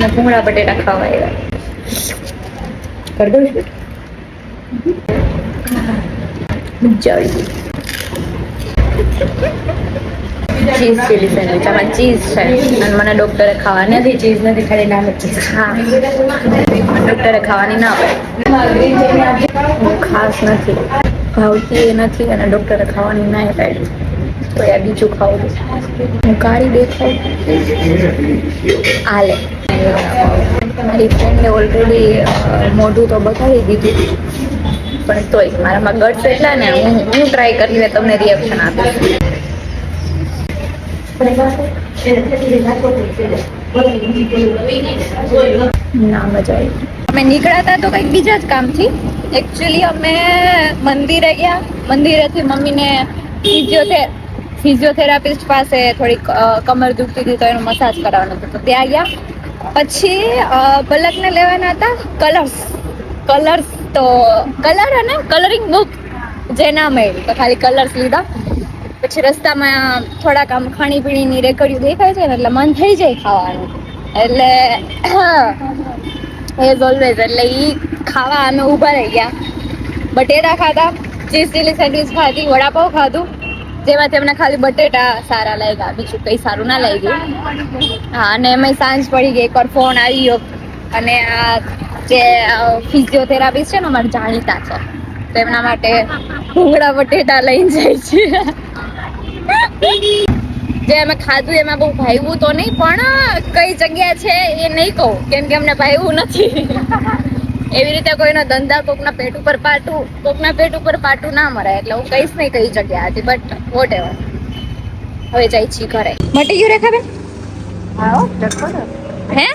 અને ભૂંગળા બટેટા ખાવા આવ્યા. કર દઉં છું મજા આવી ગઈ. ચીઝ ચીલી સેન્ડવિચ, આમાં ચીઝ છે અને મને ડોક્ટરે ખાવા નથી, ચીઝ નથી ખાલી નામ જ ચીઝ. હા, ડોક્ટરે ખાવાની ના પાડી. હું ખાસ નથી, ભાવતી એ નથી અને ડોક્ટરે ખાવાની ના પાડી. તો યાર બીજું ખાવું છે. હું કાળી દેખાવ હાલે. મારી ફ્રેન્ડને ઓલરેડી મોઢું તો બતાવી દીધું, પણ તોય મારામાં ગટ્સ એટલા ને હું ટ્રાય કરીને તમને રિએક્શન આપીશ. ના મજા આવી. અમે નીકળ્યા હતા તો કંઈક બીજા જ કામથી. એકચ્યુઅલી અમે મંદિરે ગયા, મંદિરેથી મમ્મીને ફિઝિયોથેરાપિસ્ટ પાસે થોડીક કમર દુખતી હતી તો એનું મસાજ કરાવવાનું હતું, તો ત્યાં ગયા. પછી પલકને લેવાના હતા કલર્સ તો કલર અને કલરિંગ બુક જે ના મળી તો ખાલી કલર્સ લીધા. પછી રસ્તામાં થોડાક આમ ખાણીપીણીની રેકડીઓ દેખાય છે ને એટલે મન થઈ જાય ખાવાનું, એટલે એઝ ઓલવેઝ એટલે ઈ ખાવા અમે ઊભા રહી ગયા. બટેટા ખાધા, ચીઝ ચીલી સેન્ડવિચ ખાધી, વડાપાવ ખાધું, જેમાંથી અમને ખાલી બટેટા સારા લાગ્યા, બીજું કઈ સારું ના લાગ્યું. હા, અને એમાં સાંજ પડી ગઈ, એકવાર ફોન આવી ગયો અને આ જે ફિઝિયોથેરાપિસ્ટ છે ને અમારે જાણીતા છે, તો એમના માટે ભૂંગળા બટેટા લઈને જાય છે. જે અમે ખાધું એમાં બહુ ભાવ્યું તો નહીં, પણ કઈ જગ્યા છે એ નહીં કહું કેમ કે અમને ભાવ્યું નથી. એવી રીતે કોઈનો ધંધા કોકના પેટ ઉપર પાટું ના મરાય, એટલે હું કહીશ નહીં કઈ જગ્યા હતી, બટ વોટ એવર. હવે જાય છી ઘરે. મટી ગયું રેખા બેન? હે?